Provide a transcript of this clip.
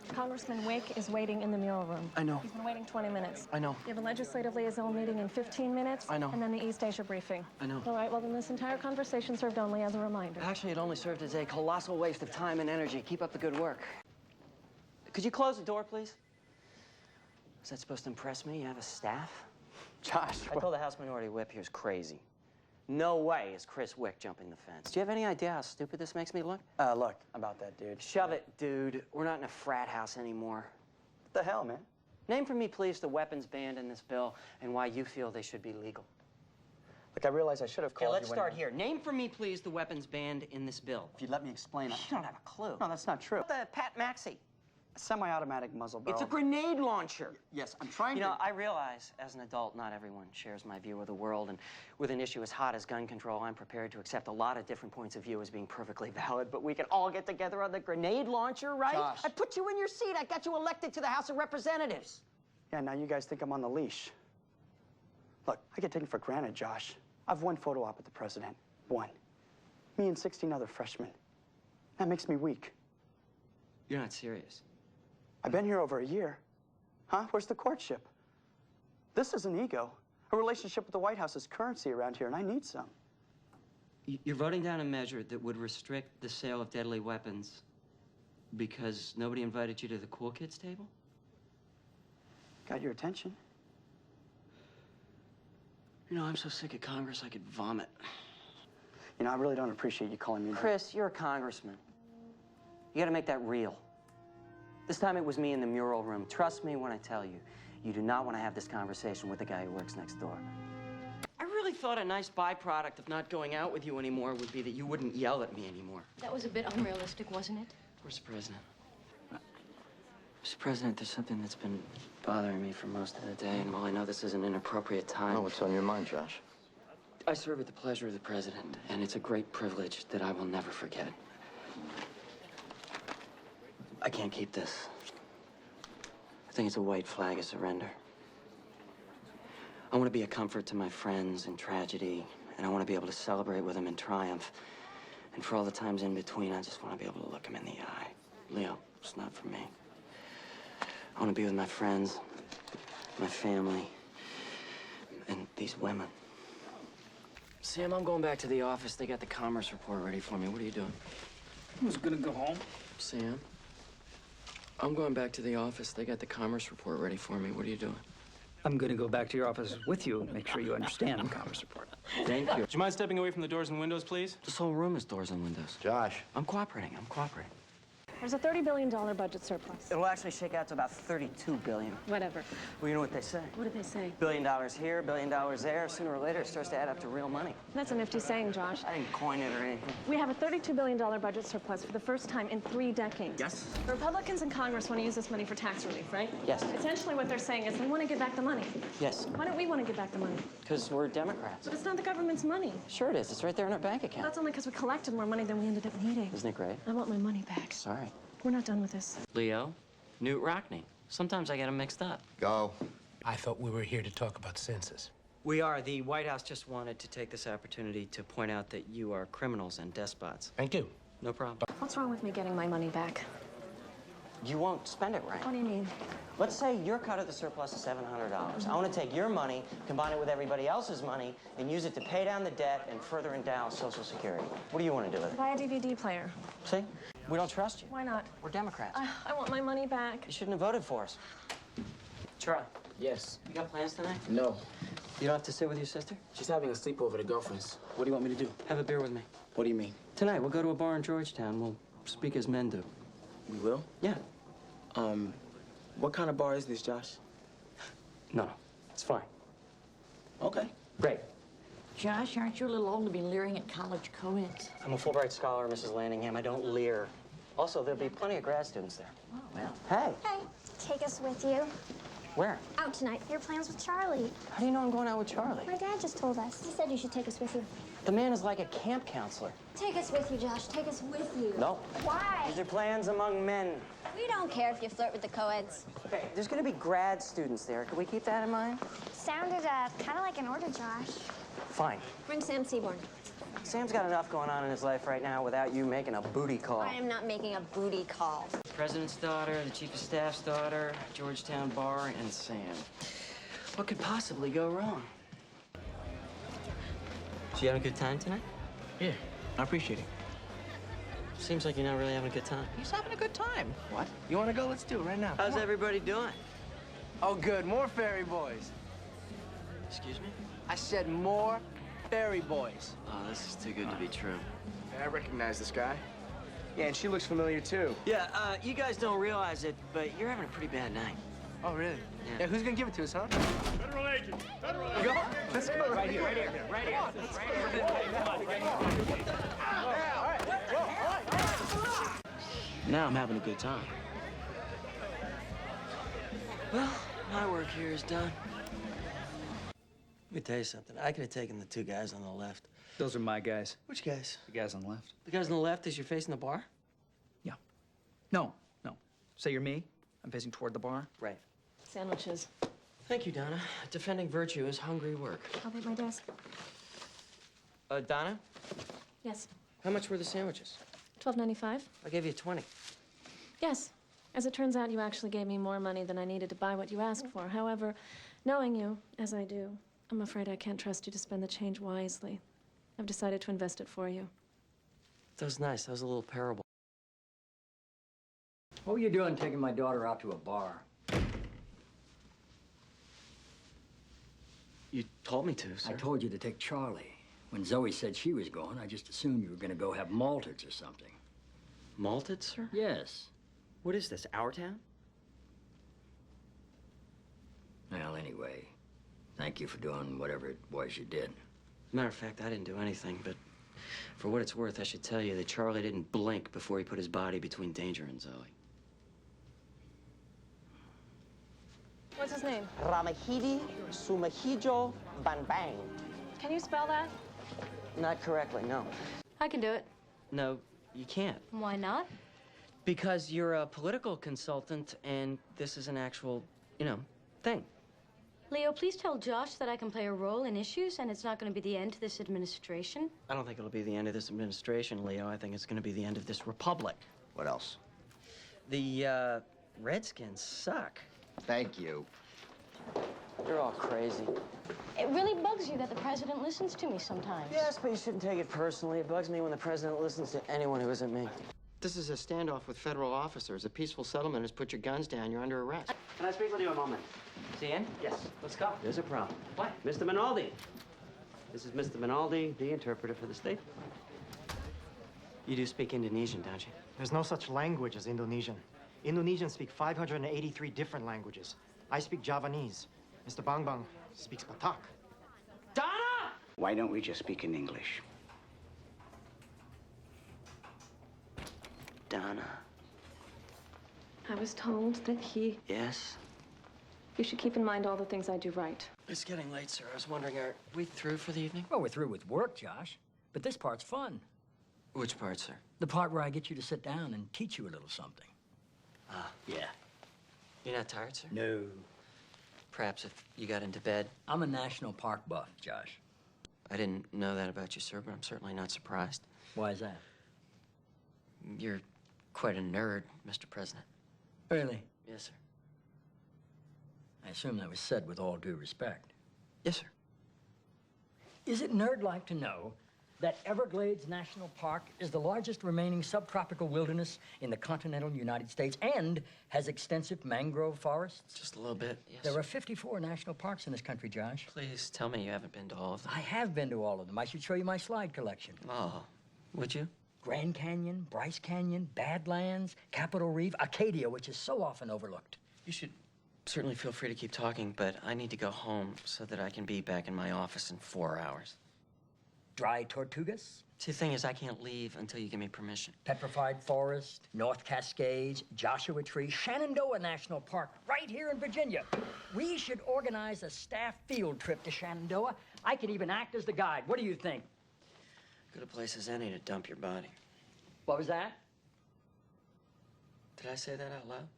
Congressman Wick is waiting in the mural room. I know. He's been waiting 20 minutes. I know. You have a legislative liaison meeting in 15 minutes. I know. And then the East Asia briefing. I know. All right, well, then this entire conversation served only as a reminder. Actually, it only served as a colossal waste of time and energy. Keep up the good work. Could you close the door, please? Is that supposed to impress me? You have a staff? Josh, I told the House Minority Whip he was crazy. No way is Chris Wick jumping the fence. Do you have any idea how stupid this makes me look? Look, about that, dude. Shove it, dude. We're not in a frat house anymore. What the hell, man? Name for me, please, the weapons banned in this bill and why you feel they should be legal. Look, I realize I should have called you. Let's start here. Name for me, please, the weapons banned in this bill. If you'd let me explain it. You don't have a clue. No, that's not true. The Pat Maxey. A semi-automatic muzzle barrel. It's a grenade launcher. Yes, I'm trying You to... know, I realize, as an adult, not everyone shares my view of the world, and with an issue as hot as gun control, I'm prepared to accept a lot of different points of view as being perfectly valid, but we can all get together on the grenade launcher, right? Josh. I put you in your seat. I got you elected to the House of Representatives. Yeah, now you guys think I'm on the leash. Look, I get taken for granted, Josh. I've one photo op with the president. One. Me and 16 other freshmen. That makes me weak. You're not serious. I've been here over a year. Huh? Where's the courtship? This is an ego. A relationship with the White House is currency around here, and I need some. You're voting down a measure that would restrict the sale of deadly weapons because nobody invited you to the cool kids table? Got your attention? You know, I'm so sick of Congress, I could vomit. You know, I really don't appreciate you calling me... Chris, you're a congressman. You gotta make that real. This time it was me in the mural room. Trust me when I tell you, you do not want to have this conversation with the guy who works next door. I really thought a nice byproduct of not going out with you anymore would be that you wouldn't yell at me anymore. That was a bit unrealistic, wasn't it? Where's the president? Mr. President, there's something that's been bothering me for most of the day, and while I know this is an inappropriate time... Oh, what's on your mind, Josh? I serve at the pleasure of the president, and it's a great privilege that I will never forget. I can't keep this. I think it's a white flag of surrender. I want to be a comfort to my friends in tragedy, and I want to be able to celebrate with them in triumph. And for all the times in between, I just want to be able to look them in the eye. Leo, it's not for me. I want to be with my friends, my family, and these women. Sam, I'm going back to the office. They got the commerce report ready for me. What are you doing? I was gonna go home. Sam, I'm going back to the office. They got the commerce report ready for me. What are you doing? I'm gonna go back to your office with you and make sure you understand the commerce report. Thank you. Do you mind stepping away from the doors and windows, please? This whole room is doors and windows. Josh. I'm cooperating. I'm cooperating. There's a $30 billion budget surplus. It'll actually shake out to about $32 billion. Whatever. Well, you know what they say. What did they say? $1 billion here, $1 billion there. Sooner or later, it starts to add up to real money. That's a nifty saying, Josh. I didn't coin it or anything. We have a $32 billion budget surplus for the first time in 3 decades. Yes. The Republicans in Congress want to use this money for tax relief, right? Yes. Essentially what they're saying is they want to give back the money. Yes. Why don't we want to give back the money? Because we're Democrats. But it's not the government's money. Sure it is. It's right there in our bank account. That's only because we collected more money than we ended up needing. Isn't it great? I want my money back. Sorry. We're not done with this. Leo, Newt Rockney. Sometimes I get them mixed up. Go. I thought we were here to talk about census. We are. The White House just wanted to take this opportunity to point out that you are criminals and despots. Thank you. No problem. What's wrong with me getting my money back? You won't spend it right. What do you mean? Let's say your cut of the surplus is $700. I want to take your money, combine it with everybody else's money, and use it to pay down the debt and further endow Social Security. What do you want to do with it? Buy a DVD player. See? We don't trust you. Why not? We're Democrats. I want my money back. You shouldn't have voted for us. Charlie, Yes. you got plans tonight? No. You don't have to sit with your sister? She's having a sleepover at girlfriend's. What do you want me to do? Have a beer with me. What do you mean? Tonight, we'll go to a bar in Georgetown. We'll speak as men do. We will? Yeah. What kind of bar is this, Josh? No, it's fine. Okay. Great. Josh, aren't you a little old to be leering at college co-eds? I'm a Fulbright scholar, Mrs. Landingham. I don't leer. Also, there'll be plenty of grad students there. Oh, well. Hey, Hey, take us with you. where? Out tonight. Your plans with Charlie. How do you know I'm going out with Charlie? My dad just told us. He said you should take us with you. The man is like a camp counselor. Take us with you, Josh. Take us with you. No. Why? These are plans among men. We don't care if you flirt with the co-eds. Okay, there's going to be grad students there. Can we keep that in mind? Sounded kind of like an order, Josh. Fine. Bring Sam Seaborn. Sam's got enough going on in his life right now without you making a booty call. I am not making a booty call. President's daughter, the chief of staff's daughter, Georgetown bar, and Sam. What could possibly go wrong? So you having a good time tonight? Yeah, I appreciate it. Seems like you're not really having a good time. He's having a good time. What? You want to go? Let's do it right now. How's everybody doing? Oh, good. More fairy boys. Excuse me? I said more fairy boys. Oh, this is too good to be true. I recognize this guy. Yeah, and she looks familiar too. Yeah, you guys don't realize it, but you're having a pretty bad night. Oh, really? Yeah. Who's gonna give it to us, huh? Federal agent! Federal agent! Go. Let's go. Right here, right here, right here. Now I'm having a good time. Well, my work here is done. Let me tell you something. I could have taken the two guys on the left. Those are my guys. Which guys? The guys on the left. The guys on the left as you're facing the bar? Yeah. No. Say you're me. I'm facing toward the bar. Right. Sandwiches. Thank you, Donna. Defending virtue is hungry work. I'll be at my desk. Donna, Yes. how much were the sandwiches? $12.95. I gave you 20. Yes. As it turns out, you actually gave me more money than I needed to buy what you asked for. However, knowing you, as I do, I'm afraid I can't trust you to spend the change wisely. I've decided to invest it for you. That was nice. That was a little parable. What were you doing taking my daughter out to a bar? You told me to, sir. I told you to take Charlie. When Zoe said she was going, I just assumed you were going to go have malteds or something. Malted, sir? Yes. What is this, our town? Well, anyway, thank you for doing whatever it was you did. Matter of fact, I didn't do anything, but for what it's worth, I should tell you that Charlie didn't blink before he put his body between Danger and Zoe. What's his name? Ramahidi Sumahijo Banbang. Can you spell that? Not correctly, no. I can do it. No, you can't. Why not? Because you're a political consultant, and this is an actual, thing. Leo, please tell Josh that I can play a role in issues and it's not going to be the end to this administration. I don't think it'll be the end of this administration, Leo. I think it's going to be the end of this republic. What else? The, Redskins suck. Thank you. You're all crazy. It really bugs you that the president listens to me sometimes. Yes, but you shouldn't take it personally. It bugs me when the president listens to anyone who isn't me. This is a standoff with federal officers. A peaceful settlement is put your guns down. You're under arrest. Can I speak with you a moment? Ian? Yes. Let's go. There's a problem. What? Mr. Minaldi. This is Mr. Minaldi, the interpreter for the state. You do speak Indonesian, don't you? There's no such language as Indonesian. Indonesians speak 583 different languages. I speak Javanese. Mr. Bangbang speaks Batak. Donna! Why don't we just speak in English? Donna. I was told that Yes? you should keep in mind all the things I do right. It's getting late, sir. I was wondering, are we through for the evening? Well, we're through with work, Josh. But this part's fun. Which part, sir? The part where I get you to sit down and teach you a little something. Ah. Yeah. You're not tired, sir? No. Perhaps if you got into bed. I'm a national park buff, Josh. I didn't know that about you, sir, but I'm certainly not surprised. Why is that? You're quite a nerd, Mr. President. Really? Yes, sir. I assume that was said with all due respect. Yes, sir. Is it nerd-like to know that Everglades National Park is the largest remaining subtropical wilderness in the continental United States and has extensive mangrove forests? Just a little bit, yes. There are 54 national parks in this country, Josh. Please tell me you haven't been to all of them. I have been to all of them. I should show you my slide collection. Oh, would you? Grand Canyon, Bryce Canyon, Badlands, Capitol Reef, Acadia, which is so often overlooked. You should certainly feel free to keep talking, but I need to go home so that I can be back in my office in 4 hours. Dry Tortugas, See, the thing is, I can't leave until you give me permission. Petrified Forest, North Cascades, Joshua Tree, Shenandoah National Park, right here in Virginia. We should organize a staff field trip to Shenandoah. I could even act as the guide. What do you think? Good a place as any to dump your body. What was that? Did I say that out loud?